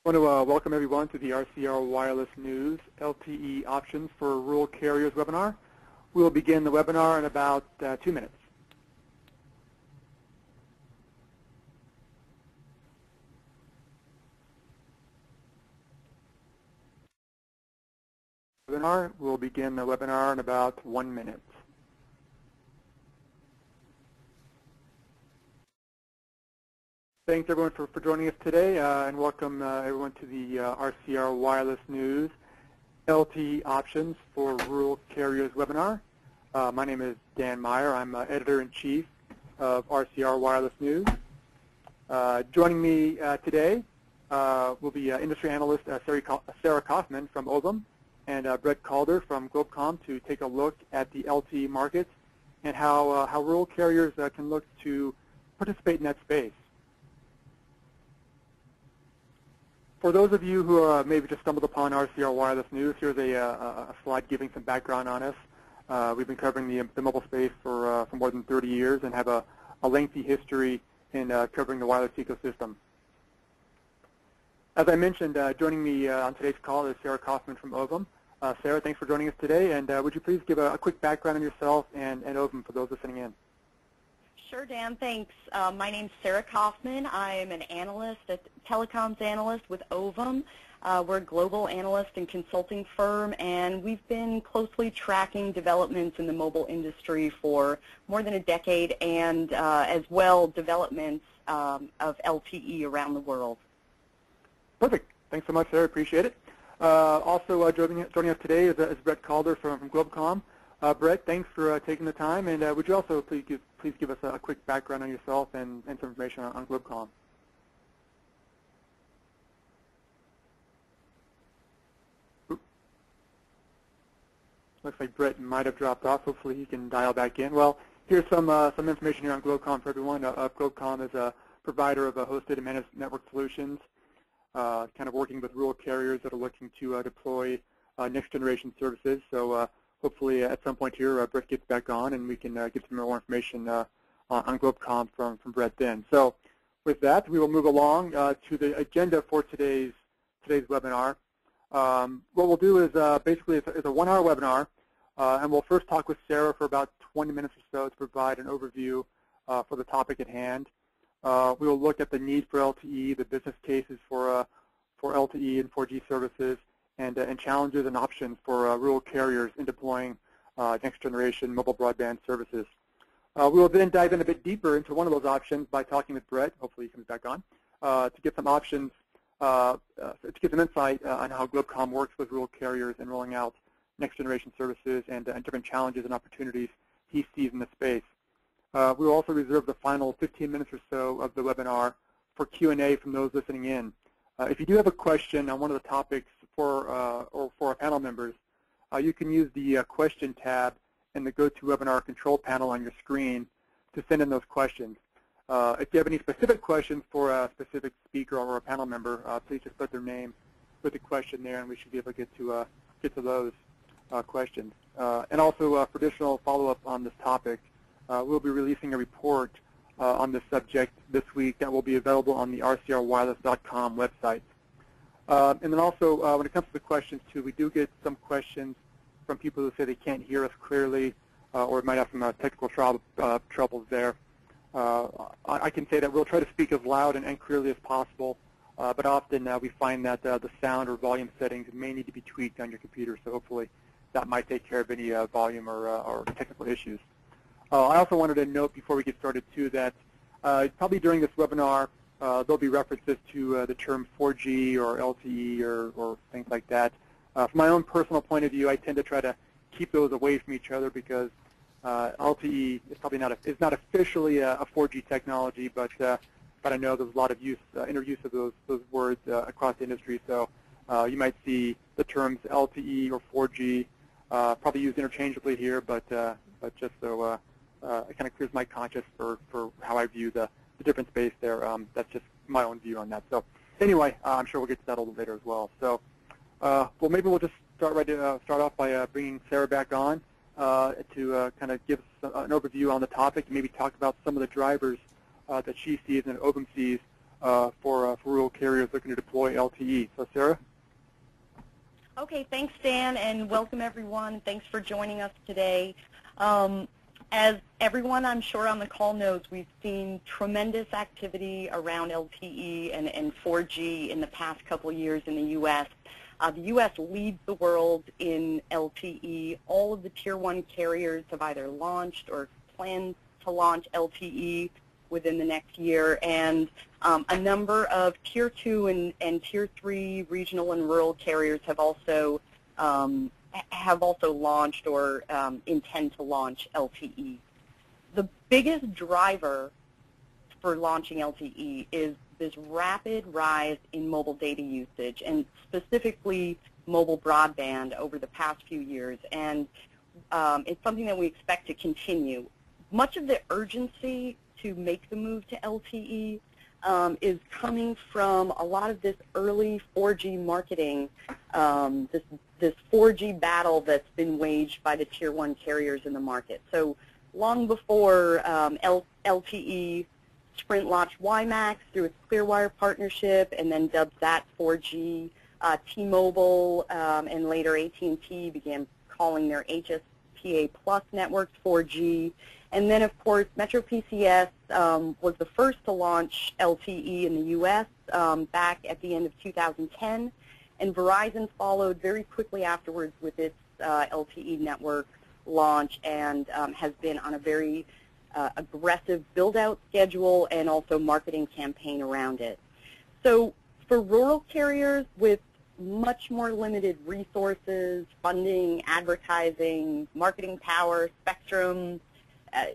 I want to welcome everyone to the RCR Wireless News LTE Options for Rural Carriers webinar. We will begin the webinar in about 2 minutes. We'll begin the webinar in about 1 minute. Thanks everyone for joining us today, and welcome everyone to the RCR Wireless News LTE Options for Rural Carriers webinar. My name is Dan Meyer. I'm Editor-in-Chief of RCR Wireless News. Joining me today will be industry analyst Sara Kaufman from Ovum and Brett Calder from Globecomm to take a look at the LTE market and how rural carriers can look to participate in that space. For those of you who maybe just stumbled upon RCR Wireless News, here's a slide giving some background on us. We've been covering the mobile space for more than 30 years and have a lengthy history in covering the wireless ecosystem. As I mentioned, joining me on today's call is Sara Kaufman from Ovum. Sara, thanks for joining us today, and would you please give a quick background on yourself and Ovum for those listening in? Sure, Dan, thanks. My name's Sara Kaufman. I am an analyst, a telecoms analyst with Ovum. We're a global analyst and consulting firm, and we've been closely tracking developments in the mobile industry for more than a decade, and as well developments of LTE around the world. Perfect. Thanks so much, Sara. Appreciate it. Also joining us today is Brett Calder from Globecomm. Brett, thanks for taking the time, and would you also please give us a quick background on yourself and some information on Globecomm? Looks like Brett might have dropped off. Hopefully he can dial back in. Well, here's some information here on Globecomm for everyone. Globecomm is a provider of hosted and managed network solutions, kind of working with rural carriers that are looking to deploy next generation services. So hopefully at some point here Brett gets back on and we can get some more information on Globecomm from Brett then. So with that, we will move along to the agenda for today's webinar. What we'll do is basically it's a 1-hour webinar, and we'll first talk with Sara for about 20 minutes or so to provide an overview for the topic at hand. We will look at the need for LTE, the business cases for LTE and 4G services, and challenges and options for rural carriers in deploying next generation mobile broadband services. We will then dive in a bit deeper into one of those options by talking with Brett, hopefully he comes back on, to get some options, to get some insight on how Globecomm works with rural carriers in rolling out next generation services and different challenges and opportunities he sees in the space. We will also reserve the final 15 minutes or so of the webinar for Q&A from those listening in. If you do have a question on one of the topics for our panel members, you can use the question tab in the GoToWebinar control panel on your screen to send in those questions. If you have any specific questions for a specific speaker or a panel member, please just put their name with the question there, and we should be able to get to those questions. And also, for additional follow-up on this topic, we'll be releasing a report on this subject this week that will be available on the rcrwireless.com website. And then also, when it comes to the questions too, we do get some questions from people who say they can't hear us clearly or might have some technical troubles there. I can say that we'll try to speak as loud and clearly as possible, but often we find that the sound or volume settings may need to be tweaked on your computer, so hopefully that might take care of any volume or technical issues. I also wanted to note before we get started too that probably during this webinar there'll be references to the term 4G or LTE or things like that. From my own personal point of view, I tend to try to keep those away from each other because LTE is probably not officially a 4G technology, but I know there's a lot of interuse of those words across the industry. So you might see the terms LTE or 4G probably used interchangeably here, but just so it kind of clears my conscience for how I view the different space there. That's just my own view on that. So anyway, I'm sure we'll get to that a little later as well. So well, maybe we'll just start off by bringing Sara back on to kind of give us an overview on the topic and maybe talk about some of the drivers that she sees and Ovum sees for rural carriers carriers looking to deploy LTE. So Sara? Okay, thanks, Dan, and welcome everyone. Thanks for joining us today. As everyone I'm sure on the call knows, we've seen tremendous activity around LTE and 4G in the past couple of years in the U.S. The U.S. leads the world in LTE. All of the Tier 1 carriers have either launched or plan to launch LTE within the next year, and a number of Tier 2 and Tier 3 regional and rural carriers have also launched or intend to launch LTE. The biggest driver for launching LTE is this rapid rise in mobile data usage, and specifically mobile broadband over the past few years, and it's something that we expect to continue. Much of the urgency to make the move to LTE is coming from a lot of this early 4G marketing, this 4G battle that's been waged by the Tier 1 carriers in the market. So long before LTE, Sprint launched WiMAX through its Clearwire partnership and then dubbed that 4G. T-Mobile and later AT&T began calling their HSPA Plus networks 4G. And then, of course, Metro PCS was the first to launch LTE in the U.S. Back at the end of 2010, and Verizon followed very quickly afterwards with its LTE network launch and has been on a very aggressive build-out schedule and also marketing campaign around it. So for rural carriers with much more limited resources, funding, advertising, marketing power, spectrum,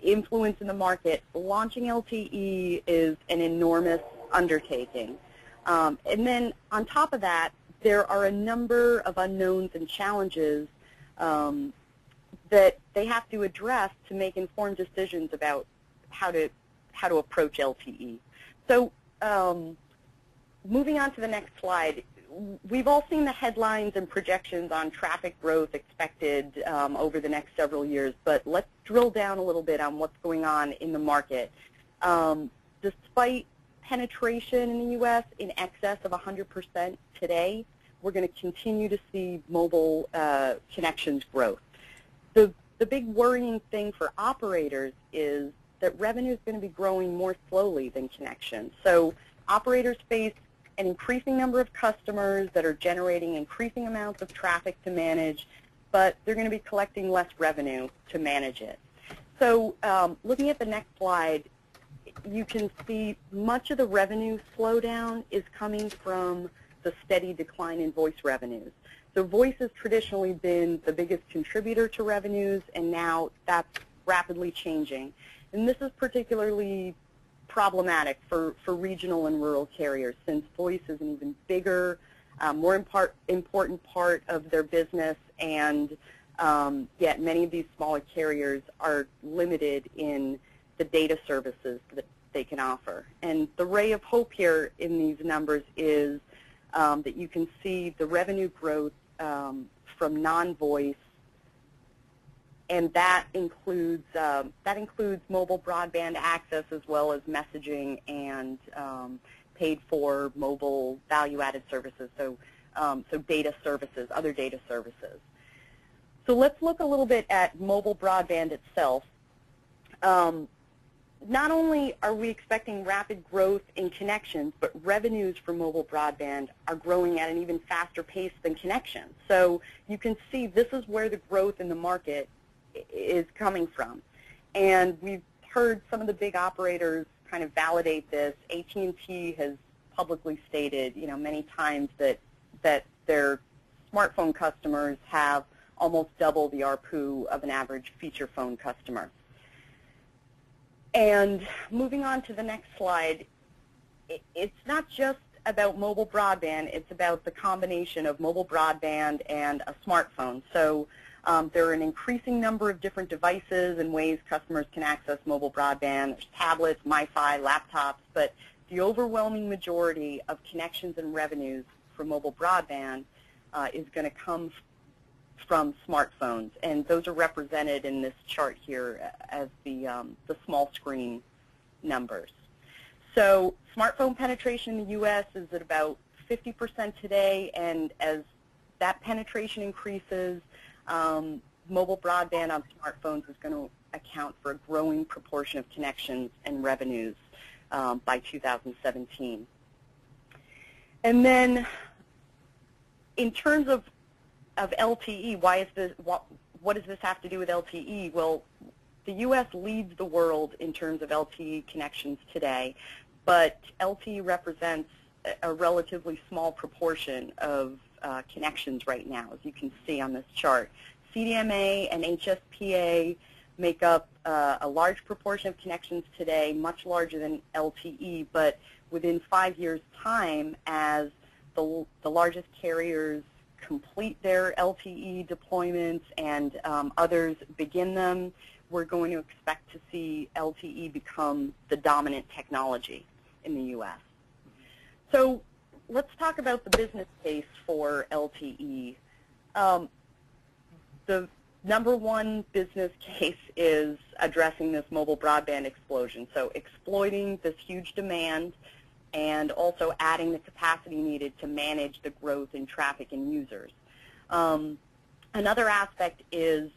influence in the market, launching LTE is an enormous undertaking. And then on top of that, there are a number of unknowns and challenges that they have to address to make informed decisions about how to approach LTE. So moving on to the next slide, we've all seen the headlines and projections on traffic growth expected over the next several years, but let's drill down a little bit on what's going on in the market. Despite penetration in the U.S. in excess of 100% today, we're going to continue to see mobile connections growth. The big worrying thing for operators is that revenue is going to be growing more slowly than connections. So operators face an increasing number of customers that are generating increasing amounts of traffic to manage, but they're going to be collecting less revenue to manage it. So looking at the next slide, you can see much of the revenue slowdown is coming from the steady decline in voice revenues. So voice has traditionally been the biggest contributor to revenues, and now that's rapidly changing. And this is particularly problematic for regional and rural carriers, since voice is an even bigger, more important part of their business, and yet many of these smaller carriers are limited in the data services that they can offer. And the ray of hope here in these numbers is that you can see the revenue growth from non-voice, and that includes mobile broadband access as well as messaging and paid-for mobile value-added services, so data services, other data services. So let's look a little bit at mobile broadband itself. Not only are we expecting rapid growth in connections, but revenues for mobile broadband are growing at an even faster pace than connections. So you can see this is where the growth in the market is coming from. And we've heard some of the big operators kind of validate this. AT&T has publicly stated, many times that their smartphone customers have almost double the ARPU of an average feature phone customer. And moving on to the next slide, it's not just about mobile broadband, it's about the combination of mobile broadband and a smartphone. So there are an increasing number of different devices and ways customers can access mobile broadband. There's tablets, MiFi, laptops, but the overwhelming majority of connections and revenues for mobile broadband is going to come from smartphones, and those are represented in this chart here as the small screen numbers. So smartphone penetration in the U.S. is at about 50% today, and as that penetration increases, mobile broadband on smartphones is going to account for a growing proportion of connections and revenues by 2017. And then in terms of LTE, why is this, what does this have to do with LTE? Well, the U.S. leads the world in terms of LTE connections today, but LTE represents a relatively small proportion of connections right now, as you can see on this chart. CDMA and HSPA make up a large proportion of connections today, much larger than LTE, but within 5 years' time, as the largest carriers complete their LTE deployments and others begin them, we're going to expect to see LTE become the dominant technology in the U.S. So let's talk about the business case for LTE. The number one business case is addressing this mobile broadband explosion, so exploiting this huge demand and also adding the capacity needed to manage the growth in traffic and users. Another aspect is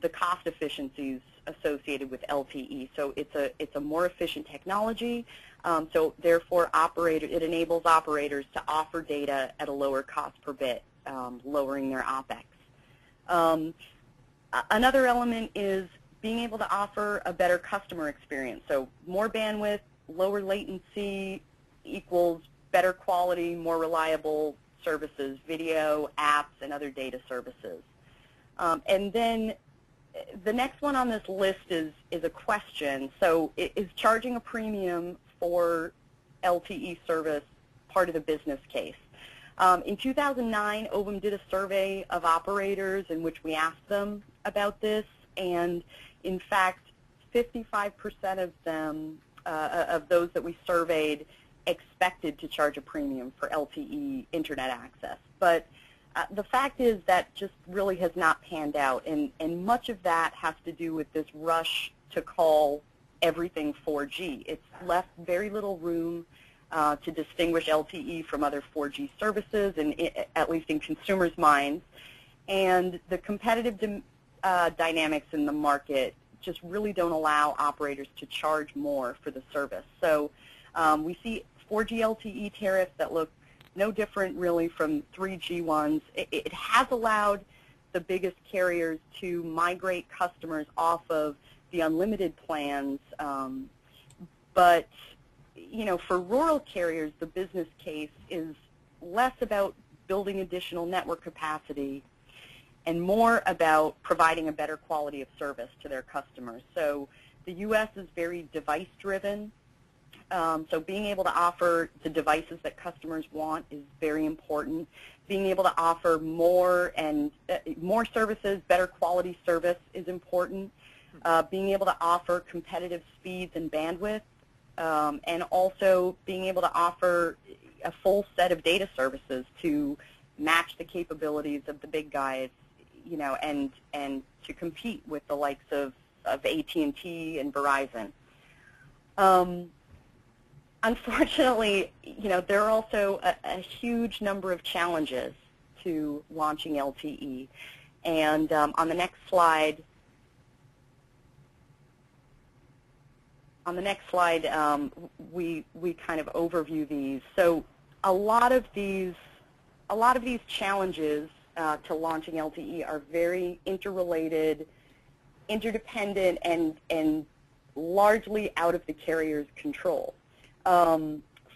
the cost efficiencies associated with LTE. So it's a more efficient technology, so therefore it enables operators to offer data at a lower cost per bit, lowering their OpEx. Another element is being able to offer a better customer experience. So more bandwidth, lower latency equals better quality, more reliable services, video, apps, and other data services. And then the next one on this list is a question. So is charging a premium for LTE service part of the business case? In 2009, Ovum did a survey of operators in which we asked them about this, and in fact, 55% of them, of those that we surveyed, expected to charge a premium for LTE internet access. But the fact is that just really has not panned out, and much of that has to do with this rush to call everything 4G. It's left very little room to distinguish LTE from other 4G services, and at least in consumers' minds. And the competitive dynamics in the market just really don't allow operators to charge more for the service. So we see 4G LTE tariffs that look no different really from 3G ones. It has allowed the biggest carriers to migrate customers off of the unlimited plans, but you know, for rural carriers, the business case is less about building additional network capacity and more about providing a better quality of service to their customers. So the U.S. is very device-driven. So being able to offer the devices that customers want is very important. Being able to offer more and more services, better quality service is important. Being able to offer competitive speeds and bandwidth, and also being able to offer a full set of data services to match the capabilities of the big guys, you know, and to compete with the likes of AT&T and Verizon. Unfortunately, you know, there are also a huge number of challenges to launching LTE, and on the next slide. On the next slide, we kind of overview these. So a lot of these challenges to launching LTE are very interrelated, interdependent, and largely out of the carrier's control.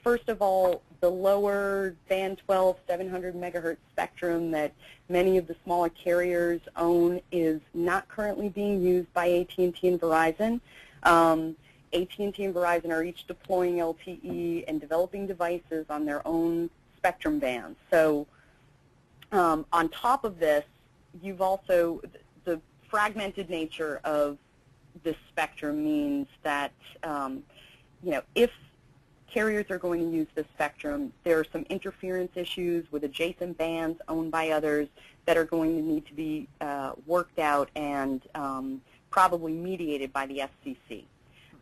First of all, the lower band 12, 700 megahertz spectrum that many of the smaller carriers own is not currently being used by AT&T and Verizon. AT&T and Verizon are each deploying LTE and developing devices on their own spectrum bands. So on top of this, you've also, the fragmented nature of this spectrum means that, you know, if carriers are going to use this spectrum, there are some interference issues with adjacent bands owned by others that are going to need to be worked out and probably mediated by the FCC.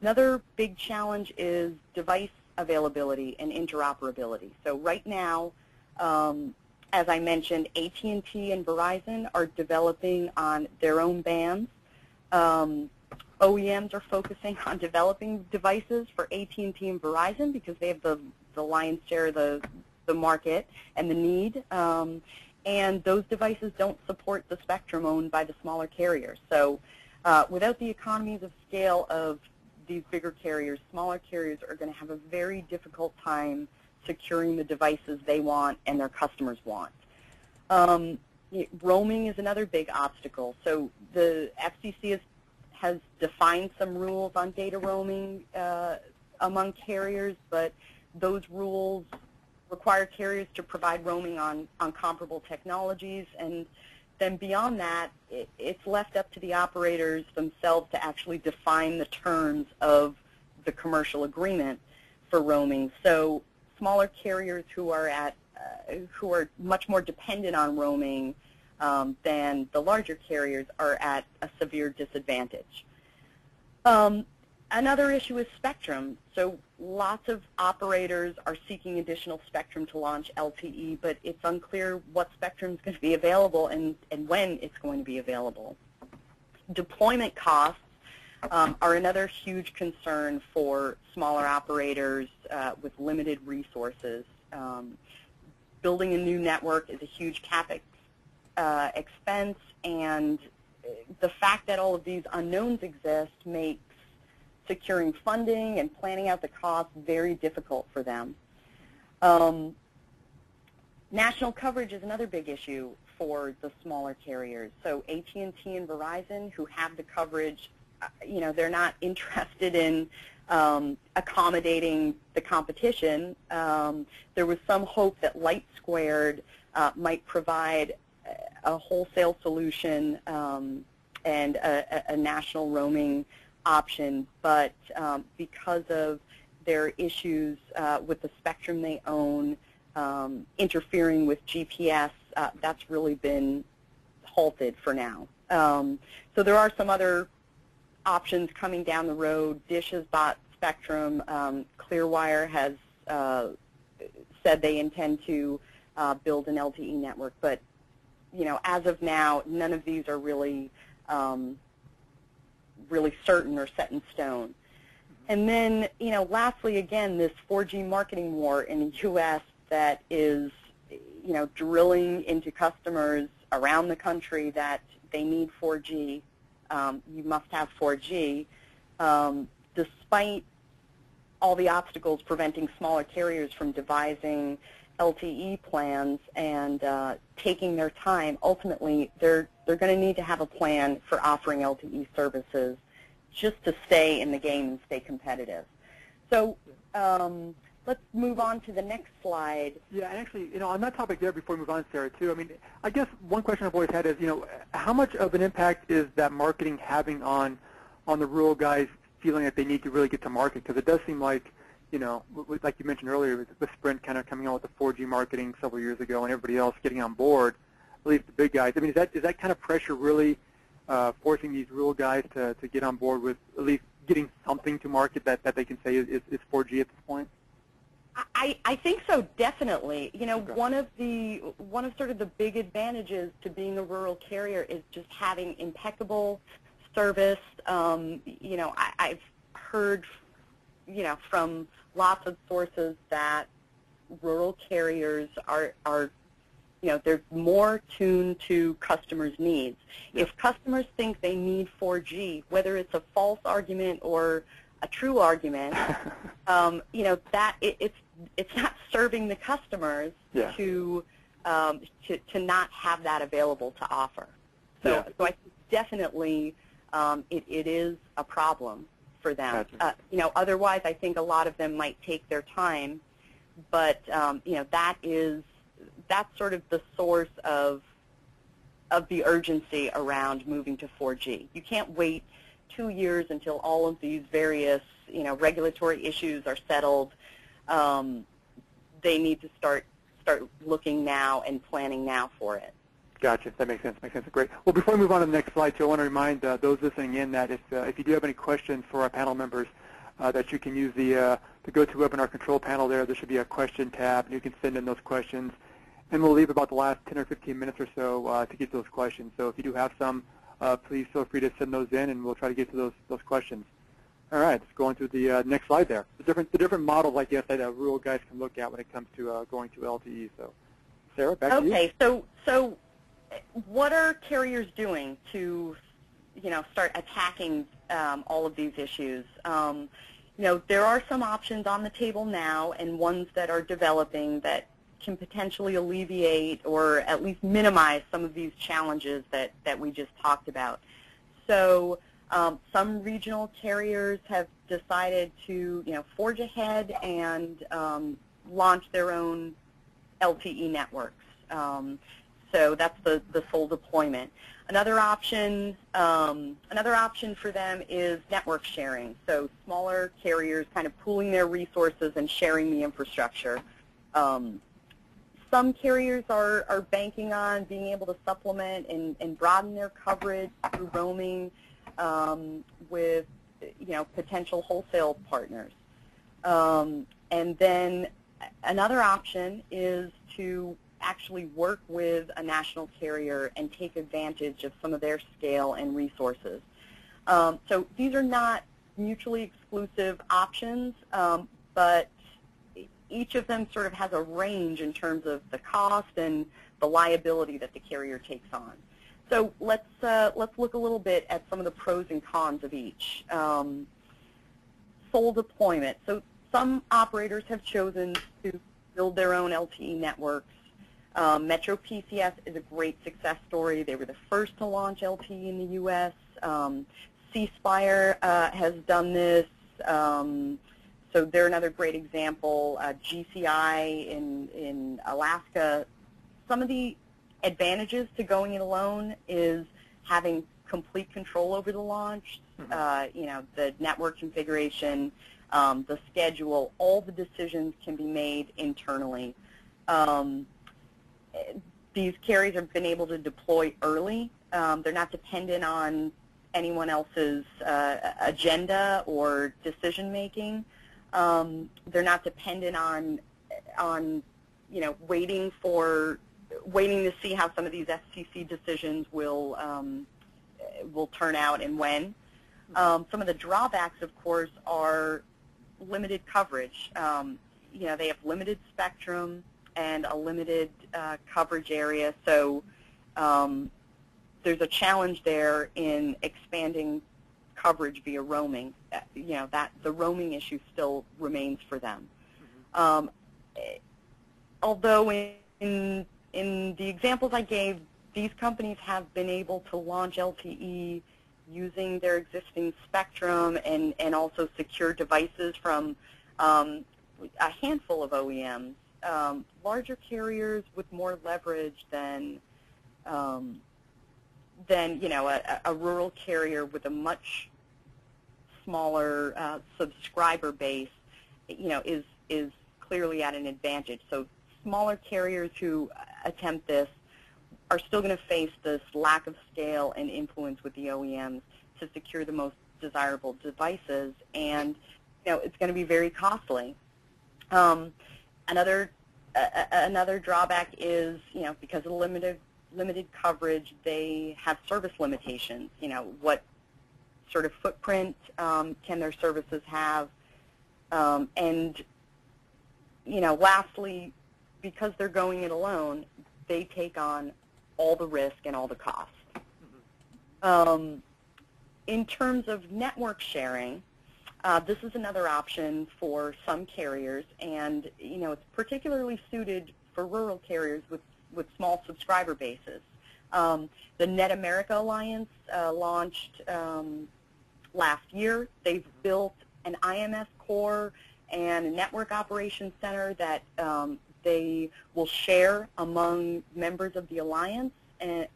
Another big challenge is device availability and interoperability. So right now, as I mentioned, AT&T and Verizon are developing on their own bands. OEMs are focusing on developing devices for AT&T and Verizon because they have the lion's share of the market and the need. And those devices don't support the spectrum owned by the smaller carriers. So without the economies of scale of these bigger carriers, smaller carriers are going to have a very difficult time securing the devices they want and their customers want. Roaming is another big obstacle. So the FCC has defined some rules on data roaming among carriers, but those rules require carriers to provide roaming on comparable technologies, and then beyond that, it's left up to the operators themselves to actually define the terms of the commercial agreement for roaming. So smaller carriers who are much more dependent on roaming than the larger carriers are at a severe disadvantage. Another issue is spectrum. So lots of operators are seeking additional spectrum to launch LTE, but it's unclear what spectrum is going to be available and when it's going to be available. Deployment costs are another huge concern for smaller operators with limited resources. Building a new network is a huge CapEx expense, and the fact that all of these unknowns exist makes securing funding and planning out the costs very difficult for them. National coverage is another big issue for the smaller carriers. So AT&T and Verizon, who have the coverage, they're not interested in accommodating the competition. There was some hope that Light Squared might provide a wholesale solution and a national roaming option, but because of their issues with the spectrum they own, interfering with GPS, that's really been halted for now. So there are some other options coming down the road. Dish has bought spectrum. Clearwire has said they intend to build an LTE network, but as of now, none of these are really certain or set in stone. And then, lastly, again, this 4G marketing war in the U.S. that is, drilling into customers around the country that they need 4G. You must have 4G, despite all the obstacles preventing smaller carriers from devising LTE plans and taking their time. Ultimately, they're going to need to have a plan for offering LTE services just to stay in the game and stay competitive. So let's move on to the next slide. Yeah, and actually, on that topic there, before we move on, Sarah, too, I mean, I guess one question I've always had is, how much of an impact is that marketing having on the rural guys feeling that they need to really get to market? Because it does seem like, like you mentioned earlier, with Sprint kind of coming out with the 4G marketing several years ago and everybody else getting on board, at least the big guys. I mean, is that kind of pressure really forcing these rural guys to get on board with at least getting something to market that they can say is 4G at this point? I think so, definitely. Okay. One of sort of the big advantages to being a rural carrier is just having impeccable service. I've heard, from lots of sources that rural carriers are they're more tuned to customers' needs. Yeah. If customers think they need 4G, whether it's a false argument or a true argument, that it's not serving the customers. Yeah. to not have that available to offer. So, yeah. So I think definitely it is a problem for them. Gotcha. Otherwise I think a lot of them might take their time, but that's sort of the source of the urgency around moving to 4G. You can't wait 2 years until all of these various regulatory issues are settled. They need to start looking now and planning now for it. Gotcha. That makes sense. Great. Well, before we move on to the next slide, too, I want to remind those listening in that if you do have any questions for our panel members, that you can use the GoToWebinar control panel there. There should be a question tab, and you can send in those questions. And we'll leave about the last 10 or 15 minutes or so to get to those questions. So if you do have some, please feel free to send those in, and we'll try to get to those questions. All right, let's go on to the next slide there. The different models, I guess, that rural guys can look at when it comes to going to LTE. So, Sarah, back to you. Okay, so what are carriers doing to, start attacking all of these issues? There are some options on the table now, and ones that are developing that can potentially alleviate or at least minimize some of these challenges that we just talked about. So some regional carriers have decided to forge ahead and launch their own LTE networks. So that's the sole deployment. Another option for them is network sharing. So smaller carriers kind of pooling their resources and sharing the infrastructure. Some carriers are banking on being able to supplement and broaden their coverage through roaming with potential wholesale partners. And then another option is to actually work with a national carrier and take advantage of some of their scale and resources. So these are not mutually exclusive options, but each of them sort of has a range in terms of the cost and the liability that the carrier takes on. So let's look a little bit at some of the pros and cons of each. Sole deployment. So some operators have chosen to build their own LTE networks. Metro PCS is a great success story. They were the first to launch LTE in the U.S. C-Spire has done this. So they're another great example. GCI in Alaska. Some of the advantages to going it alone is having complete control over the launch. The network configuration, the schedule, all the decisions can be made internally. These carriers have been able to deploy early. They're not dependent on anyone else's agenda or decision making. They're not dependent on waiting to see how some of these FCC decisions will turn out and when. Some of the drawbacks, of course, are limited coverage. They have limited spectrum and a limited coverage area, so there's a challenge there in expanding coverage via roaming. That the roaming issue still remains for them. Although in the examples I gave, these companies have been able to launch LTE using their existing spectrum and also secure devices from a handful of OEMs. Larger carriers with more leverage than a rural carrier with a much smaller subscriber base, is clearly at an advantage. So smaller carriers who attempt this are still going to face this lack of scale and influence with the OEMs to secure the most desirable devices, and it's going to be very costly. Another drawback is because of limited coverage, they have service limitations. What sort of footprint can their services have? And lastly, because they're going it alone, they take on all the risk and all the costs. In terms of network sharing, this is another option for some carriers, and it's particularly suited for rural carriers with small subscriber bases. The Net America Alliance launched last year. They've built an IMS core and a network operations center that they will share among members of the alliance, and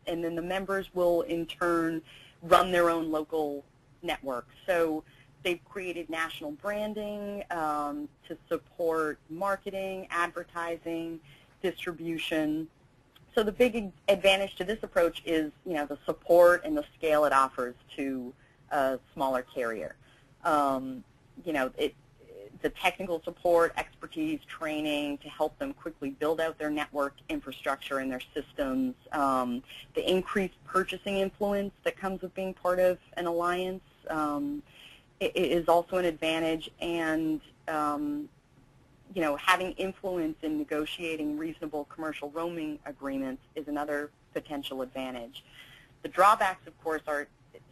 then the members will in turn run their own local network. So they've created national branding to support marketing, advertising, distribution. So the big advantage to this approach is the support and the scale it offers to a smaller carrier. the technical support, expertise, training to help them quickly build out their network infrastructure and their systems, the increased purchasing influence that comes with being part of an alliance is also an advantage, and having influence in negotiating reasonable commercial roaming agreements is another potential advantage. The drawbacks, of course, are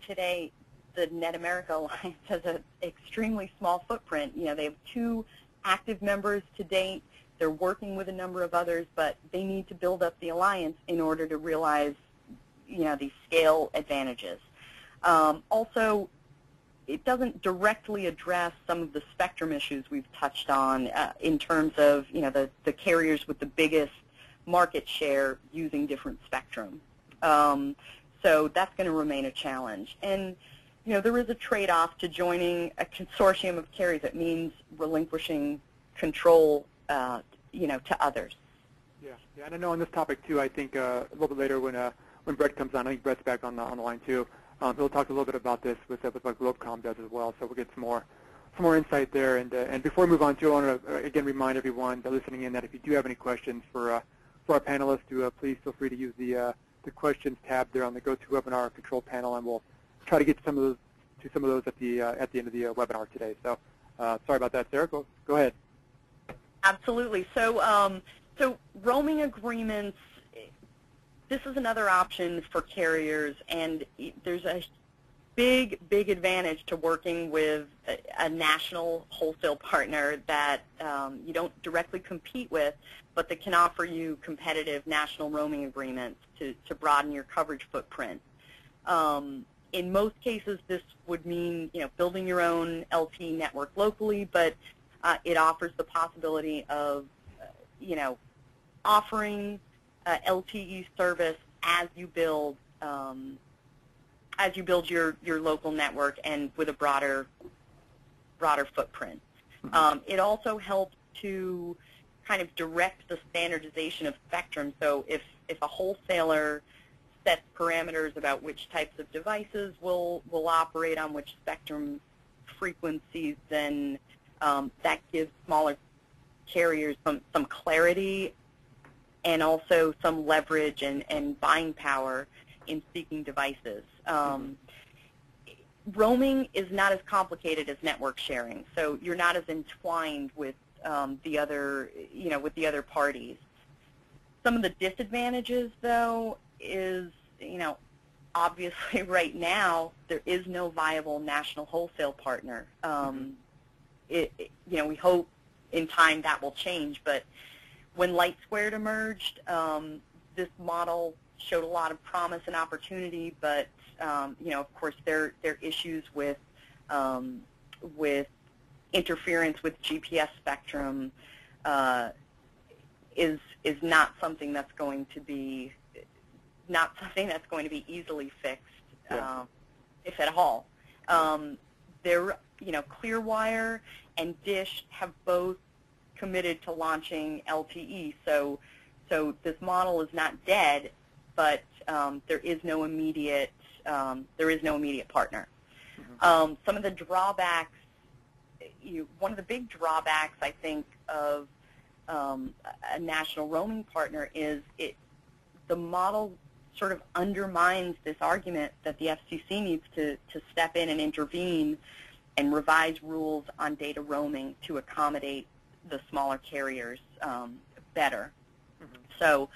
today the Net America Alliance has an extremely small footprint. They have 2 active members to date. They're working with a number of others, but they need to build up the alliance in order to realize, these scale advantages. Also, it doesn't directly address some of the spectrum issues we've touched on in terms of, the carriers with the biggest market share using different spectrum. So that's going to remain a challenge. And there is a trade-off to joining a consortium of carriers. That means relinquishing control, to others. Yeah, and I know on this topic too. I think a little bit later when Brett comes on, I think Brett's back on the line too. He'll talk a little bit about this with what Globecomm does as well. So we'll get some more insight there. And before we move on too, I want to again remind everyone that listening in that if you do have any questions for our panelists, please feel free to use the questions tab there on the GoToWebinar control panel, and we'll try to get to some of those at the end of the webinar today. So sorry about that, Sarah. Go ahead. Absolutely. So roaming agreements. This is another option for carriers, and there's a big advantage to working with a national wholesale partner that you don't directly compete with, but that can offer you competitive national roaming agreements to broaden your coverage footprint. In most cases, this would mean building your own LTE network locally, but it offers the possibility of offering LTE service as you build your local network and with a broader footprint. It also helps to kind of direct the standardization of spectrum. So if a wholesaler sets parameters about which types of devices will operate on which spectrum frequencies, then that gives smaller carriers some clarity and also some leverage and buying power in seeking devices. Roaming is not as complicated as network sharing, so you're not as entwined with the other parties. Some of the disadvantages, though, is obviously right now there is no viable national wholesale partner. We hope in time that will change, but when Light Squared emerged, this model showed a lot of promise and opportunity, but of course there are issues with interference with GPS spectrum. Is not something that's going to be easily fixed, if at all. Clearwire and Dish have both committed to launching LTE, so this model is not dead, but there is no immediate partner. Some of the drawbacks, one of the big drawbacks, I think, of a national roaming partner is the model sort of undermines this argument that the FCC needs to step in and intervene and revise rules on data roaming to accommodate the smaller carriers better. So,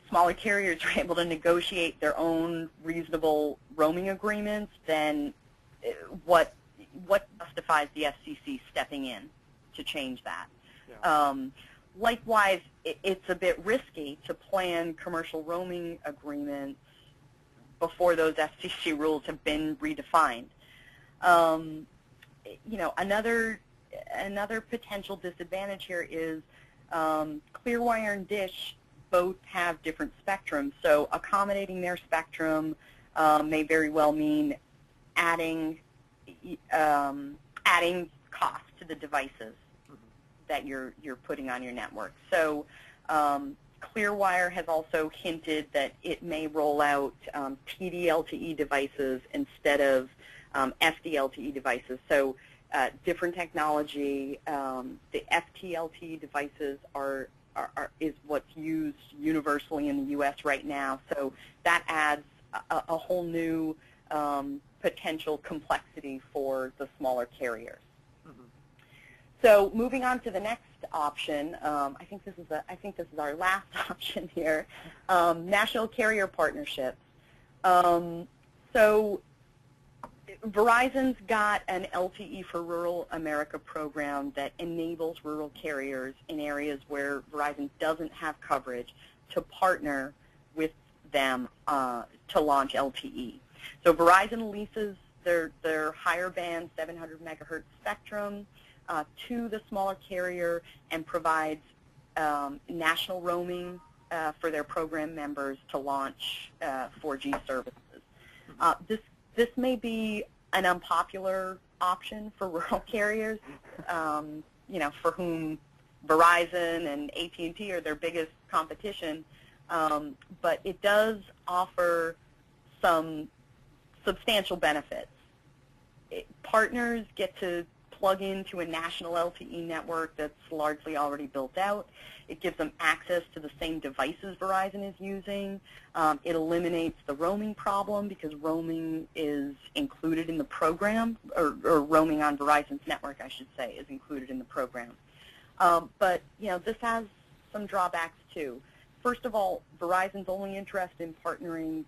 smaller carriers are able to negotiate their own reasonable roaming agreements, then what justifies the FCC stepping in to change that? Likewise, it's a bit risky to plan commercial roaming agreements before those FCC rules have been redefined. Another potential disadvantage here is Clearwire and Dish both have different spectrum, so accommodating their spectrum may very well mean adding cost to the devices that you're putting on your network. So Clearwire has also hinted that it may roll out TD-LTE devices instead of FD-LTE devices. So different technology. The FT-LTE devices is what's used universally in the U.S. right now. So that adds a whole new potential complexity for the smaller carriers. Mm-hmm. So moving on to the next option, I think this is our last option here, national carrier partnerships. So Verizon's got an LTE for Rural America program that enables rural carriers in areas where Verizon doesn't have coverage to partner with them to launch LTE. So Verizon leases their higher band 700 megahertz spectrum to the smaller carrier and provides national roaming for their program members to launch 4G services. This may be an unpopular option for rural carriers, for whom Verizon and AT&T are their biggest competition, but it does offer some substantial benefits. Partners get to plug into a national LTE network that's largely already built out. It gives them access to the same devices Verizon is using. It eliminates the roaming problem because roaming is included in the program, or roaming on Verizon's network, I should say, is included in the program. But this has some drawbacks too. First of all, Verizon's only interested in partnering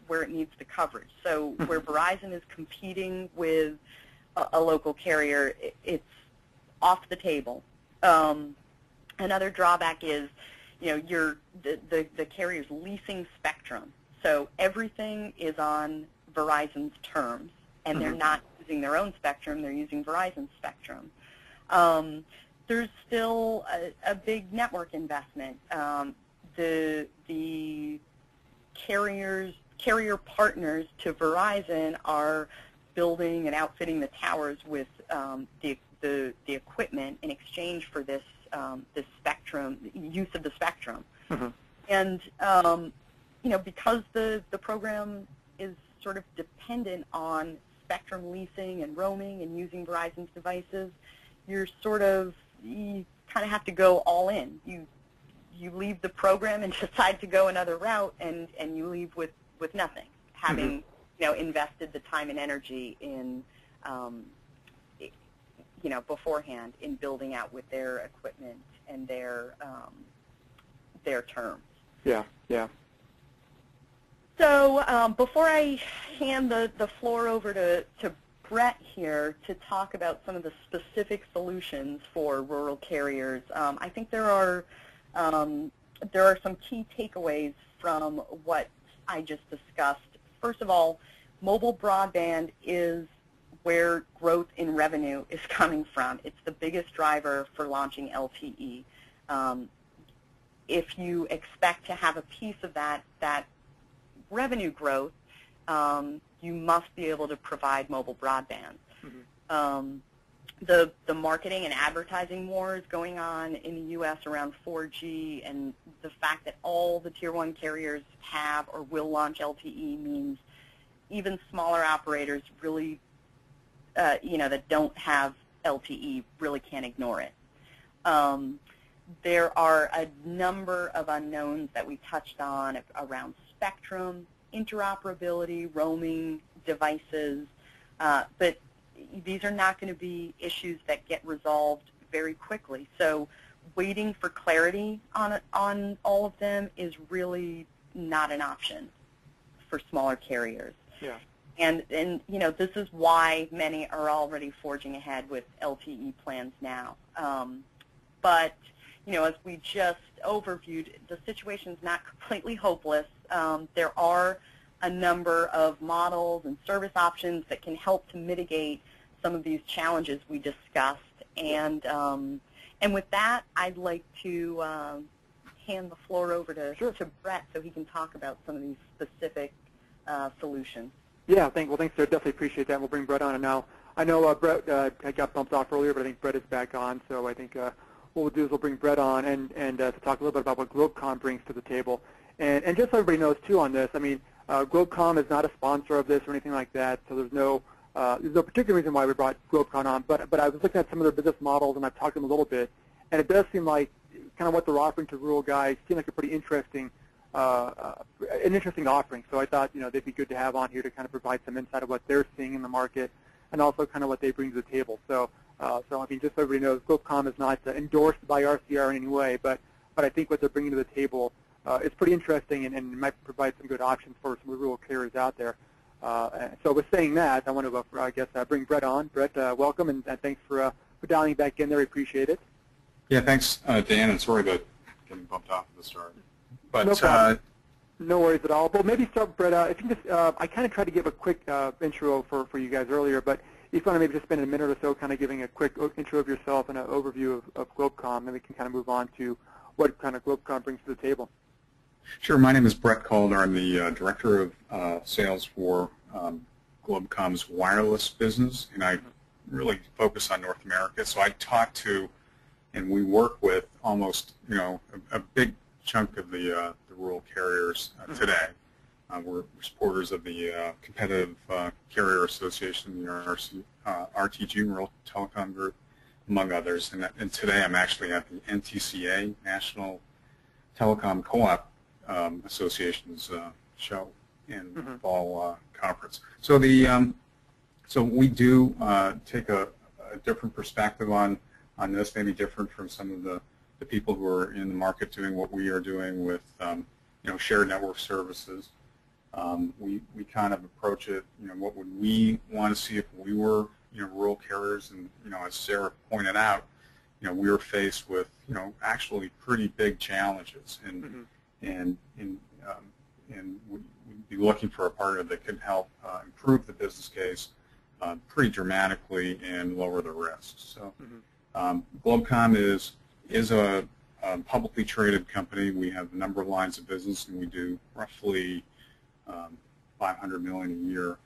where it needs the coverage. So where Verizon is competing with a local carrier, it's off the table. Another drawback is, the carrier's leasing spectrum. So everything is on Verizon's terms, and they're not using their own spectrum, they're using Verizon's spectrum. There's still a big network investment. The carrier partners to Verizon are building and outfitting the towers with the equipment in exchange for this spectrum, use of the spectrum. And because the program is sort of dependent on spectrum leasing and roaming and using Verizon's devices, you kind of have to go all in. You leave the program and decide to go another route, and you leave with nothing, having invested the time and energy in beforehand in building out with their equipment and their terms. Yeah, yeah. So before I hand the floor over to Brett here to talk about some of the specific solutions for rural carriers, I think there are some key takeaways from what I just discussed. First of all, mobile broadband is where growth in revenue is coming from. It's the biggest driver for launching LTE. If you expect to have a piece of that revenue growth, you must be able to provide mobile broadband. The marketing and advertising wars going on in the U.S. around 4G, and the fact that all the Tier 1 carriers have or will launch LTE means even smaller operators really, that don't have LTE really can't ignore it. There are a number of unknowns that we touched on around spectrum, interoperability, roaming, devices, but these are not going to be issues that get resolved very quickly. So waiting for clarity on all of them is really not an option for smaller carriers. Yeah. And this is why many are already forging ahead with LTE plans now. But as we just overviewed, the situation is not completely hopeless. There are a number of models and service options that can help to mitigate some of these challenges we discussed. And with that, I'd like to hand the floor over to Brett so he can talk about some of these specific solutions. Yeah, thanks, Sarah. Definitely appreciate that. We'll bring Brett on. And now, I know Brett got bumped off earlier, but I think Brett is back on. So I think what we'll do is we'll bring Brett on and to talk a little bit about what Globecomm brings to the table. And just so everybody knows, too, on this, I mean, Globecomm is not a sponsor of this or anything like that, so there's no there's no particular reason why we brought Globecomm on, but I was looking at some of their business models, and I've talked to them a little bit, and it does seem like kind of what they're offering to rural guys seemed like a pretty interesting, an interesting offering. So I thought, they'd be good to have on here to kind of provide some insight of what they're seeing in the market, and also kind of what they bring to the table. So, I mean, just so everybody knows, Globecomm is not endorsed by RCR in any way, but I think what they're bringing to the table is pretty interesting, and might provide some good options for some rural carriers out there. So with saying that, I want to, bring Brett on. Brett, welcome, and thanks for dialing back in there. We appreciate it. Yeah, thanks, Dan, and sorry about getting bumped off at the start. But no problem. No worries at all. But maybe start, Brett, if you can just, I kind of tried to give a quick intro for you guys earlier, but if you want to maybe just spend a minute or so kind of giving a quick intro of yourself and an overview of Globecomm, then we can kind of move on to what kind of Globecomm brings to the table. Sure. My name is Brett Calder. I'm the Director of Sales for Globecomm's wireless business, and I really focus on North America. So I talk to, and we work with almost, a big chunk of the rural carriers today. We're supporters of the Competitive Carrier Association, the RTG, Rural Telecom Group, among others. And today I'm actually at the NTCA, National Telecom Co-op Association's show in fall conference. So so we do take a different perspective on this, maybe different from some of the people who are in the market doing what we are doing with shared network services. We kind of approach it, what would we want to see if we were rural carriers, and as Sarah pointed out, we were faced with actually pretty big challenges, and we'd be looking for a partner that could help improve the business case pretty dramatically and lower the risks. So Globecomm is a publicly traded company. We have a number of lines of business, and we do roughly $500 million a year,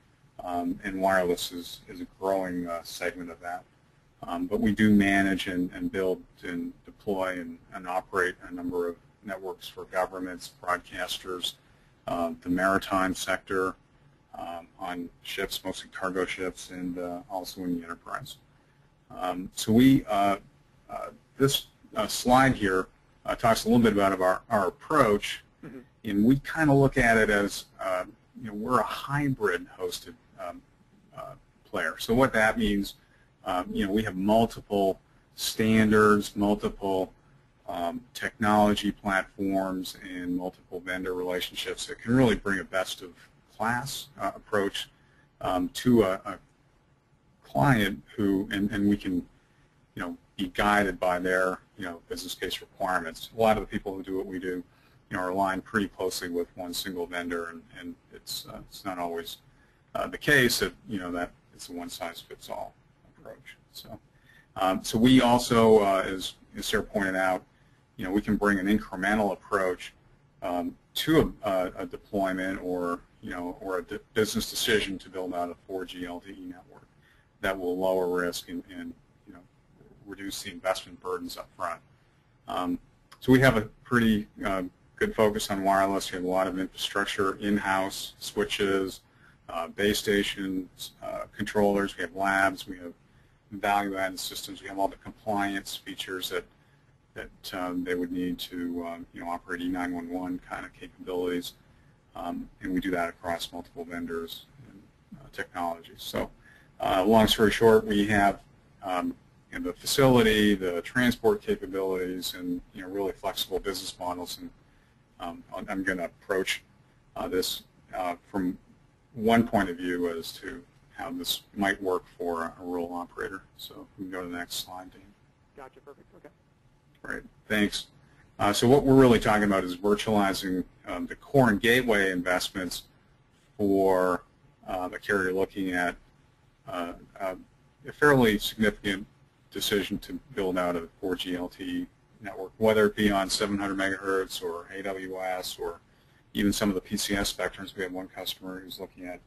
and wireless is a growing segment of that. But we do manage and build and deploy and operate a number of networks for governments, broadcasters, the maritime sector, on ships, mostly cargo ships, and also in the enterprise. So this slide here talks a little bit about our approach, and we kind of look at it as we're a hybrid hosted player. So what that means, we have multiple standards, multiple technology platforms, and multiple vendor relationships that can really bring a best of class approach to a client who, and we can be guided by their business case requirements. A lot of the people who do what we do are aligned pretty closely with one single vendor, and it's not always the case that that it's a one-size-fits-all approach. So we also, as Sarah pointed out, we can bring an incremental approach to a deployment or a business decision to build out a 4G LTE network that will lower risk and reduce the investment burdens up front. So we have a pretty good focus on wireless. We have a lot of infrastructure in-house, switches, base stations, controllers. We have labs. We have value-added systems. We have all the compliance features that they would need to operate E911 kind of capabilities, and we do that across multiple vendors and technologies. So long story short, we have the facility, the transport capabilities, and really flexible business models. And I'm going to approach this from one point of view as to how this might work for a rural operator. So we can go to the next slide, Dan. Gotcha. Perfect. Okay. Great. Thanks. So what we're really talking about is virtualizing the core and gateway investments for a carrier looking at a fairly significant decision to build out a 4G LTE network, whether it be on 700 megahertz or AWS or even some of the PCS spectrums. We have one customer who's looking at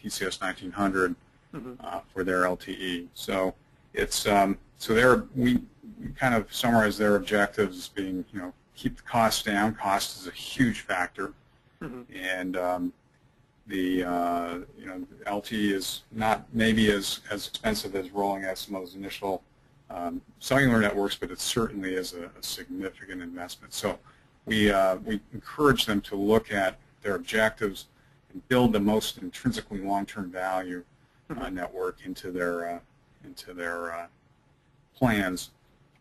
PCS 1900 for their LTE. So it's we kind of summarize their objectives as being keep the costs down. Cost is a huge factor, and LTE is not maybe as expensive as rolling out some of those initial cellular networks, but it certainly is a significant investment. So we encourage them to look at their objectives and build the most intrinsically long-term value network into their plans,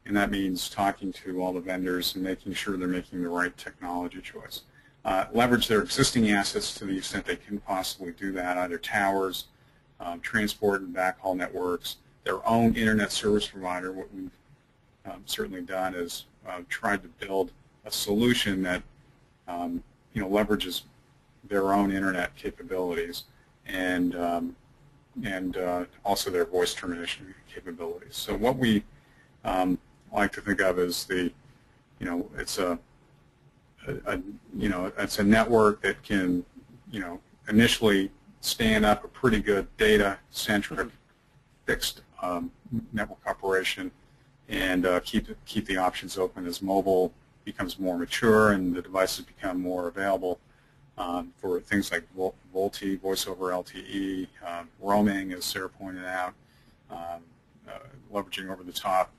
and that means talking to all the vendors and making sure they're making the right technology choice. Leverage their existing assets to the extent they can possibly do that, either towers, transport and backhaul networks, their own internet service provider. What we've certainly done is tried to build a solution that leverages their own internet capabilities and also their voice termination capabilities. So what we like to think of as it's a network that can initially stand up a pretty good data-centric fixed network operation and keep the options open as mobile becomes more mature and the devices become more available for things like VoLTE, voice over LTE, roaming, as Sara pointed out, leveraging over-the-top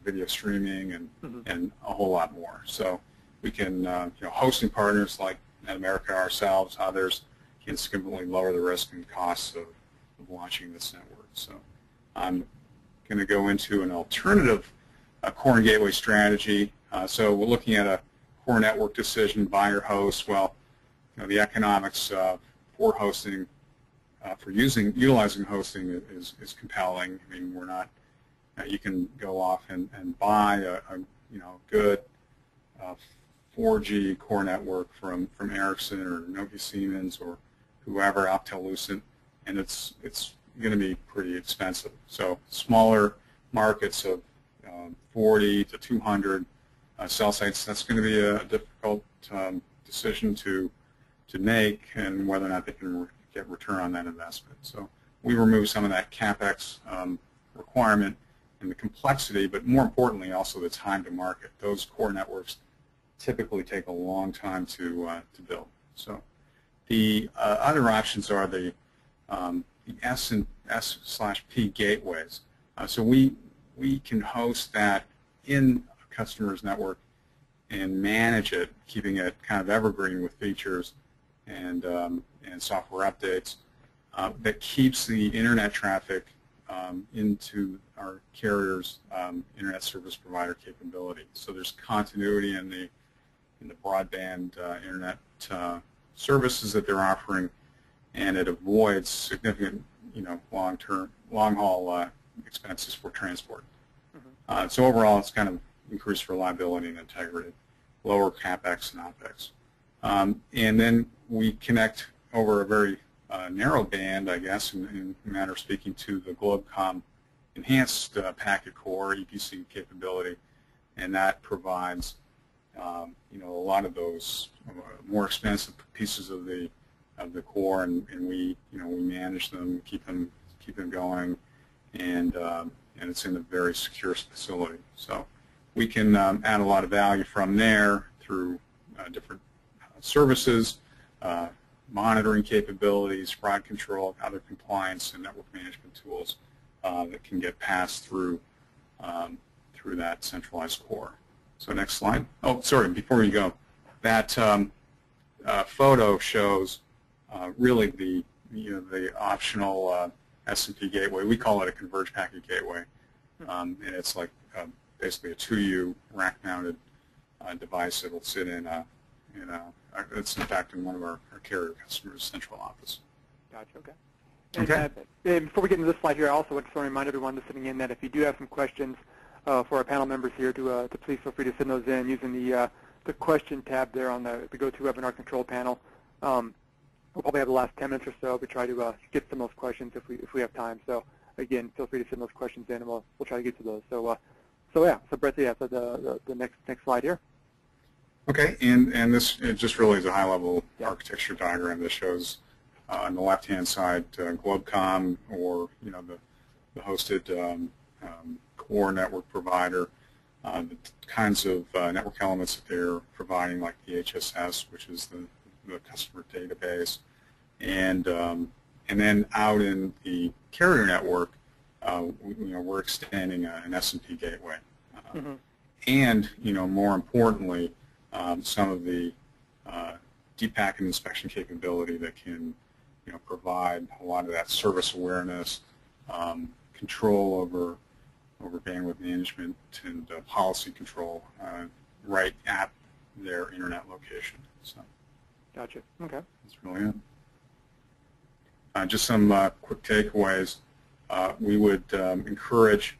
video streaming and a whole lot more. So we can, hosting partners like NetAmerica, ourselves, others, can significantly lower the risk and costs of launching this network. So I'm going to go into an alternative core and gateway strategy. So we're looking at a core network decision, buyer host. Well, the economics for hosting, for utilizing hosting is compelling. I mean, we're not. You can go off and buy a good 4G core network from Ericsson or Nokia Siemens or whoever, Alcatel-Lucent, and it's going to be pretty expensive. So smaller markets of 40 to 200 cell sites, that's going to be a difficult decision to make, and whether or not they can get return on that investment. So we remove some of that CapEx requirement and the complexity, but more importantly also the time to market. Those core networks typically take a long time to build. So the other options are the S/P gateways. So we can host that in a customer's network and manage it, keeping it kind of evergreen with features and software updates that keeps the internet traffic into our carrier's internet service provider capability. So there's continuity in the broadband internet services that they're offering, and it avoids significant, long-haul expenses for transport. So overall, it's kind of increased reliability and integrity, lower CapEx and OpEx. And then we connect over a very narrow band, I guess, in a manner of speaking, to the Globecomm enhanced packet core EPC capability, and that provides a lot of those more expensive pieces of the core, and we manage them, keep them going, and it's in a very secure facility. So we can add a lot of value from there through different services, monitoring capabilities, fraud control, other compliance and network management tools that can get passed through that centralized core. So next slide. Oh, sorry, before we go, that photo shows really the optional S&P gateway. We call it a converged packet gateway, and it's like basically a 2U rack-mounted device that will sit in it's in fact in one of our carrier customers' central office. Gotcha. Okay. And before we get into this slide here, I also want to remind everyone listening in that if you do have some questions for our panel members here, to please feel free to send those in using the question tab there on the GoToWebinar control panel. We'll probably have the last 10 minutes or so to try to get some of those questions if we have time. So again, feel free to send those questions in, and we'll try to get to those. So Brett, so the next slide here. Okay, and this just really is a high-level architecture diagram that shows on the left-hand side Globecomm, or the hosted core network provider, the kinds of network elements that they're providing, like the HSS, which is the customer database, and then out in the carrier network, we're extending an S&P gateway, and more importantly, some of the deep packet inspection capability that can provide a lot of that service awareness, control over bandwidth management, and policy control right at their internet location. So, gotcha. Okay. That's really it. Just some quick takeaways. We would encourage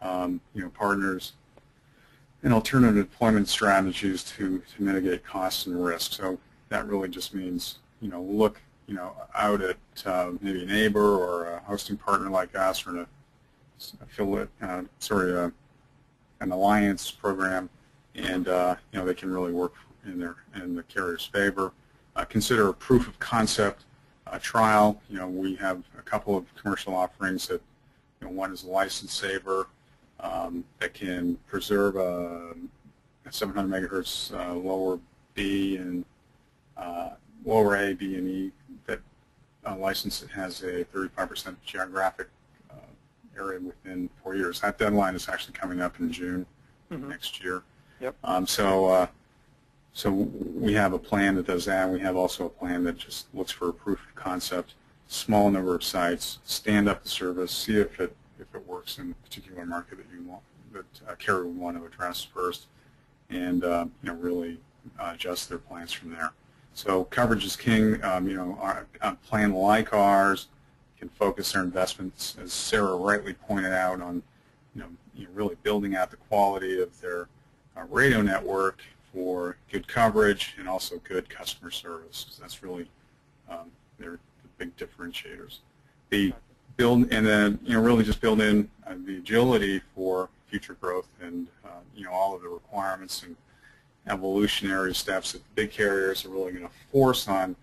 partners and alternative deployment strategies to mitigate costs and risk. So that really just means look out at maybe a neighbor or a hosting partner like us, or an affiliate, an alliance program, and they can really work in the carrier's favor. Consider a proof of concept trial. We have a couple of commercial offerings that one is a license saver that can preserve a 700 megahertz lower B and lower A, B, and E. That license has a 35% geographic area within 4 years. That deadline is actually coming up in June next year. Yep. So we have a plan that does that. We have also a plan that just looks for a proof of concept, small number of sites, stand up the service, see if it works in a particular market that you want, that carrier would want to address first, and really adjust their plans from there. So coverage is king. A plan like ours can focus their investments, as Sara rightly pointed out, on really building out the quality of their radio network for good coverage and also good customer service. That's really they're the big differentiators. The build, and then really just build in the agility for future growth, and all of the requirements and evolutionary steps that the big carriers are really going to force on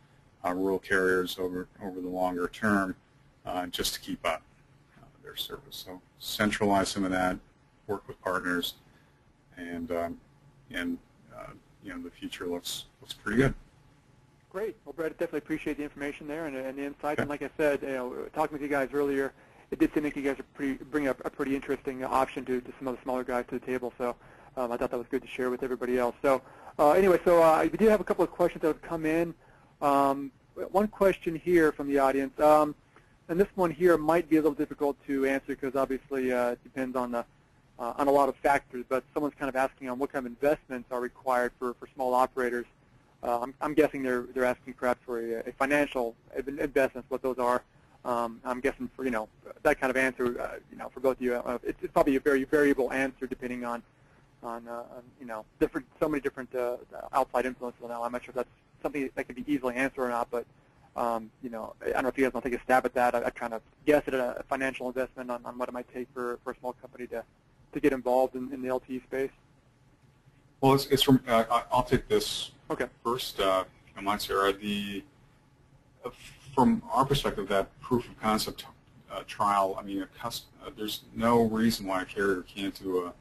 rural carriers over the longer term, just to keep up their service. So centralize some of that, work with partners, and the future looks pretty good. Great. Well, Brett, I definitely appreciate the information there and the insight. And like I said, talking with you guys earlier, it did seem like you guys are bringing up a pretty interesting option to some of the smaller guys to the table. So I thought that was good to share with everybody else. So anyway, we do have a couple of questions that have come in. One question here from the audience, and this one here might be a little difficult to answer because obviously it depends on a lot of factors. But someone's kind of asking on what kind of investments are required for small operators. I'm guessing they're asking perhaps for a financial investments, what those are. I'm guessing for that kind of answer, for both of you, it's probably a very variable answer depending on so many different outside influences. Now I'm not sure if that's something that can be easily answered or not, but I don't know if you guys want to take a stab at that. I kind of guess at a financial investment on what it might take for a small company to get involved in the LTE space. Well, it's from I'll take this first. Sara, from our perspective, that proof of concept trial, I mean, there's no reason why a carrier can't do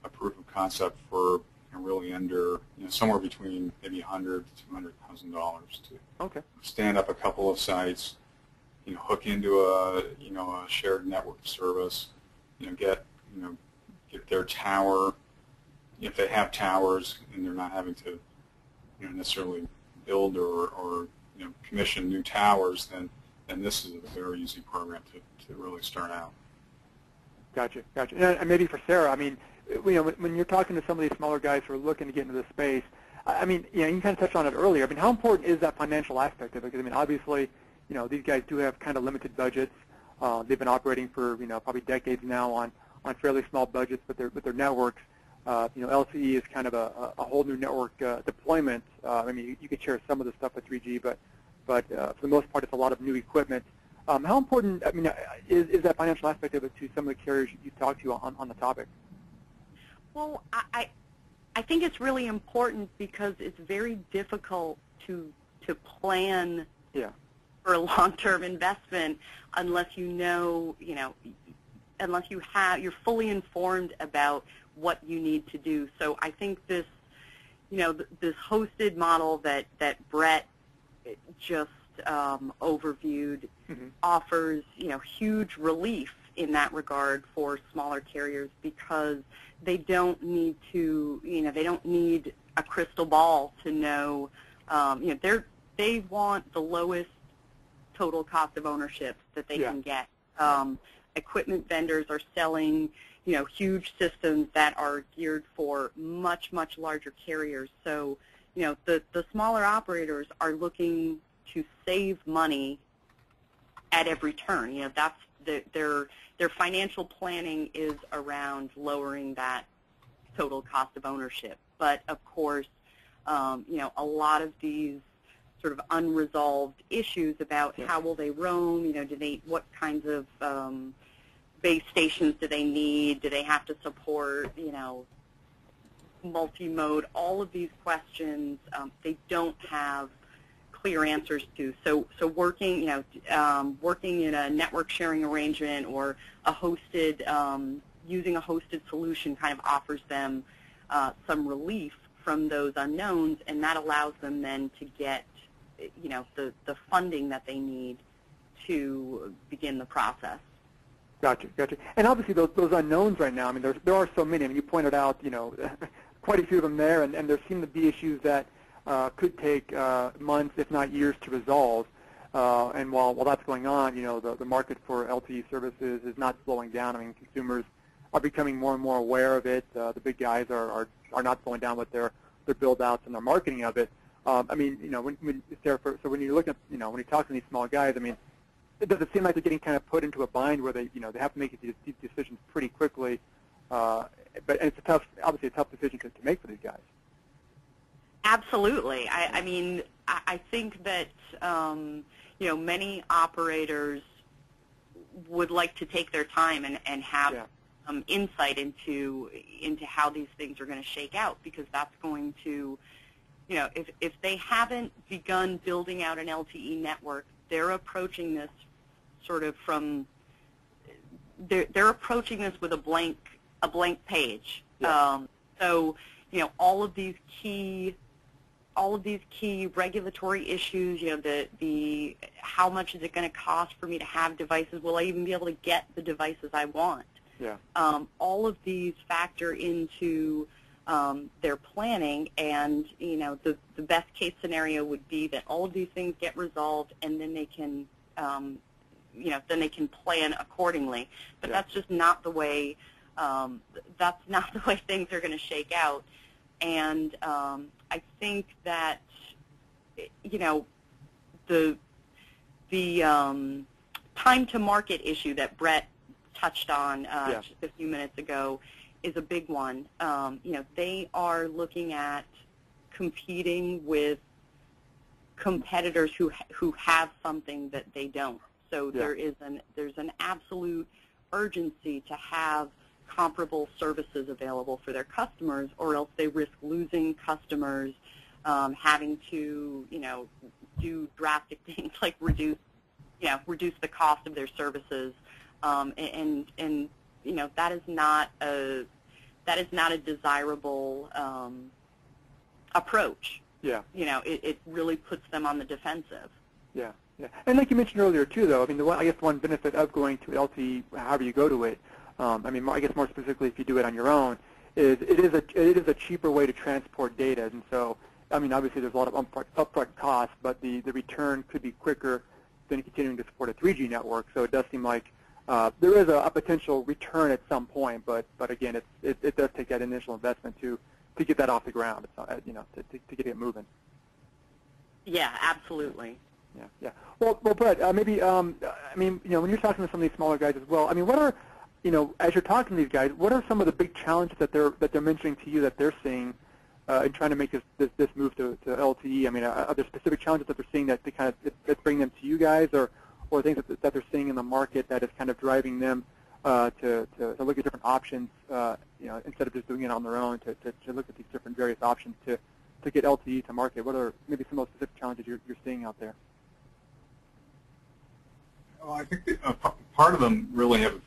a proof of concept for really under somewhere between maybe $100,000 to $200,000 to stand up a couple of sites, hook into a shared network service, get their tower. If they have towers and they're not having to necessarily build or commission new towers, then this is a very easy program to really start out. Gotcha. And maybe for Sara, I mean, when you're talking to some of these smaller guys who are looking to get into this space, I mean, you kind of touched on it earlier. I mean, how important is that financial aspect of it? Because I mean, obviously, these guys do have kind of limited budgets. They've been operating for probably decades now on fairly small budgets, but their networks. LTE is kind of a whole new network deployment. I mean, you could share some of the stuff with 3G, but for the most part, it's a lot of new equipment. How important, I mean, is that financial aspect of it to some of the carriers you talk to on the topic? Well, I think it's really important because it's very difficult to plan for a long-term investment unless you're fully informed about what you need to do. So I think this, this hosted model that Brett just overviewed, offers huge relief in that regard for smaller carriers, because they don't need to they don't need a crystal ball to know they want the lowest total cost of ownership that they can get. Equipment vendors are selling huge systems that are geared for much larger carriers. So the smaller operators are looking to save money at every turn. That's their financial planning is around lowering that total cost of ownership. But of course, a lot of these sort of unresolved issues about how will they roam, what kinds of base stations do they need, do they have to support, multi-mode, all of these questions they don't have clear answers to. So working, working in a network sharing arrangement or a hosted, using a hosted solution kind of offers them some relief from those unknowns, and that allows them then to get, the funding that they need to begin the process. Gotcha. And obviously those unknowns right now, I mean, there are so many. I mean, you pointed out, quite a few of them there, and there seem to be issues that could take months, if not years, to resolve. And while that's going on, the market for LTE services is not slowing down. I mean, consumers are becoming more and more aware of it. The big guys are not slowing down with their build-outs and their marketing of it. I mean, Sarah, so when you look at, when you talk to these small guys, I mean, does it seem like they're getting kind of put into a bind where they, they have to make these decisions pretty quickly? But it's obviously a tough decision to make for these guys. Absolutely. I mean, I think that many operators would like to take their time and have some insight into how these things are going to shake out, because that's going to, if they haven't begun building out an LTE network, they're approaching this sort of from they're approaching this with a blank page. So all of these key regulatory issues, the how much is it going to cost for me to have devices? Will I even be able to get the devices I want? All of these factor into their planning, and the best case scenario would be that all of these things get resolved, and then they can then they can plan accordingly. But that's just not the way things are going to shake out. And I think that the time to market issue that Brett touched on just a few minutes ago is a big one. They are looking at competing with competitors who have something that they don't. So there's an absolute urgency to have comparable services available for their customers, or else they risk losing customers, having to do drastic things like reduce the cost of their services, and that is not a desirable approach. It really puts them on the defensive. And like you mentioned earlier too, though, I mean, I guess one benefit of going to LTE, however you go to it, I mean, I guess more specifically if you do it on your own, is it is a cheaper way to transport data. And so, I mean, obviously there's a lot of upfront costs, but the return could be quicker than continuing to support a 3G network. So it does seem like there is a potential return at some point, but again, it does take that initial investment to get that off the ground, to get it moving. Yeah, absolutely. Well, Brett, maybe I mean, when you're talking to some of these smaller guys as well, I mean, what are, as you're talking to these guys, what are some of the big challenges that they're mentioning to you that they're seeing in trying to make this move to LTE? I mean, are there specific challenges that they're seeing that that's bringing them to you guys, or things that they're seeing in the market that is kind of driving them to look at different options, instead of just doing it on their own, to look at these different various options to get LTE to market? What are maybe some of those specific challenges you're seeing out there? Well, I think part of them really have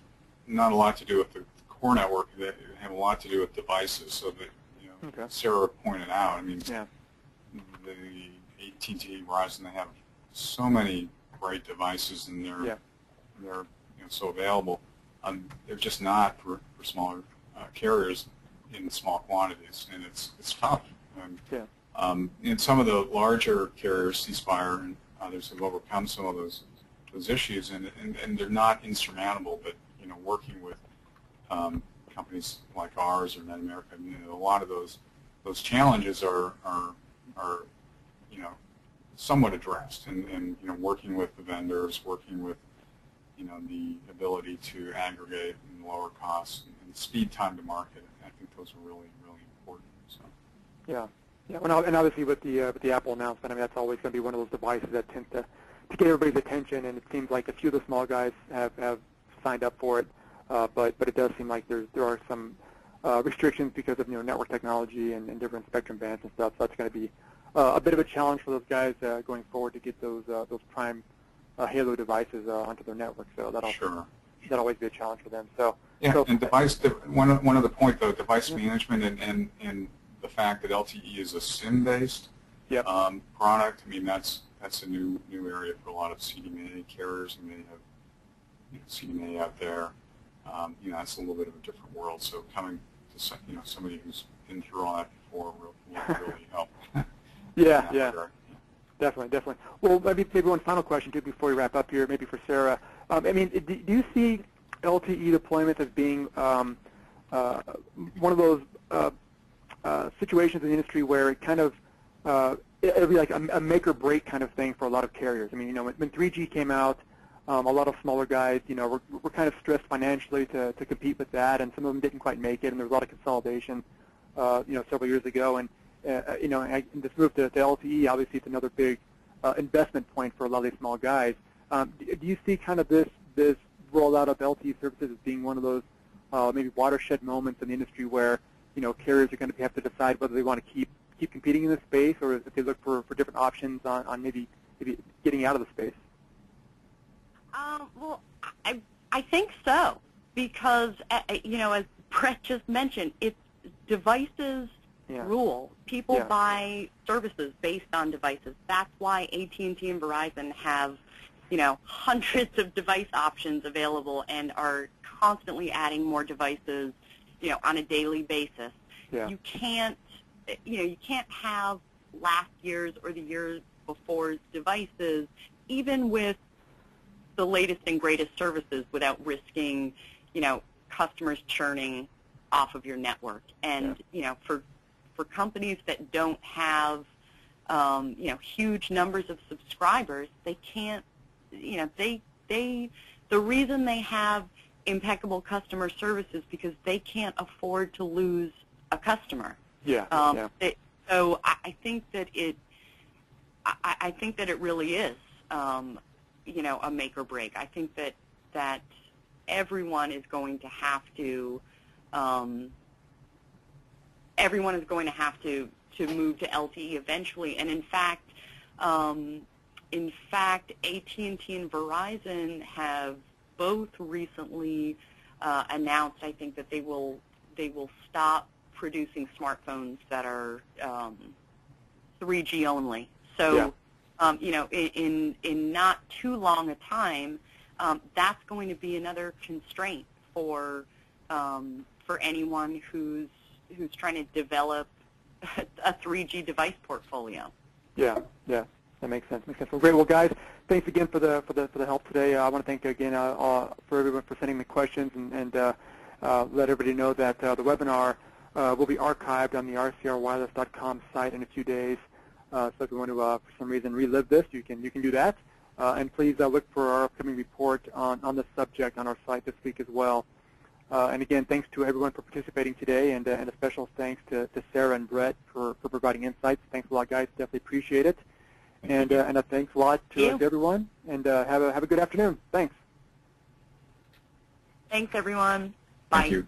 not a lot to do with the core network. They have a lot to do with devices. So that, Sarah pointed out, I mean, the AT&T, Verizon, they have so many great devices, and they're so available. They're just not for smaller carriers in small quantities, and it's tough. And some of the larger carriers, C-Spire and others, have overcome some of those issues, and they're not insurmountable. But working with companies like ours or Net America, a lot of those challenges are somewhat addressed, and working with the vendors, working with the ability to aggregate and lower costs and speed time to market. I think those are really, really important. So. Yeah. And obviously with the Apple announcement, I mean, that's always going to be one of those devices that tends to get everybody's attention, and it seems like a few of the small guys have signed up for it, but it does seem like there are some restrictions because of network technology and different spectrum bands and stuff. So that's going to be a bit of a challenge for those guys going forward to get those prime Halo devices onto their network. So that'll always be a challenge for them. So and one of the point though, device management and the fact that LTE is a SIM-based product. I mean, that's a new area for a lot of CDMA carriers, and they have CDMA out there. That's a little bit of a different world. So coming to somebody who's been through all that before will really help. Definitely. Well, maybe one final question too before we wrap up here, maybe for Sara. I mean, do you see LTE deployment as being one of those situations in the industry where it kind of it'll be like a make or break kind of thing for a lot of carriers? I mean, when 3G came out, a lot of smaller guys, were kind of stressed financially to compete with that, and some of them didn't quite make it, and there was a lot of consolidation, several years ago, and and this move to LTE, obviously, it's another big investment point for a lot of these small guys. Do you see kind of this rollout of LTE services as being one of those maybe watershed moments in the industry where carriers are going to have to decide whether they want to keep competing in this space, or if they look for different options on maybe getting out of the space? Well, I think so, because as Brett just mentioned, it's devices rule. People buy services based on devices. That's why AT&T and Verizon have hundreds of device options available and are constantly adding more devices on a daily basis. You can't have last year's or the year before's devices, even with the latest and greatest services, without risking customers churning off of your network. And for companies that don't have huge numbers of subscribers, they can't the reason they have impeccable customer service is because they can't afford to lose a customer. So I think that it really is a make or break. I think that everyone is going to have to move to LTE eventually. And in fact, AT&T and Verizon have both recently announced, I think, that they will stop producing smartphones that are 3G only. So, in not too long a time, that's going to be another constraint for anyone who's trying to develop a 3G device portfolio. Yeah, that makes sense. Well, great. Well, guys, thanks again for the help today. I want to thank again for everyone for sending the questions, and let everybody know that the webinar will be archived on the rcrwireless.com site in a few days. So if you want to, for some reason, relive this, you can do that. And please look for our upcoming report on this subject on our site this week as well. And again, thanks to everyone for participating today, and a special thanks to Sara and Brett for providing insights. Thanks a lot, guys. Definitely appreciate it. And a thanks a lot to everyone. And have a good afternoon. Thanks. Thanks, everyone. Bye. Thank you.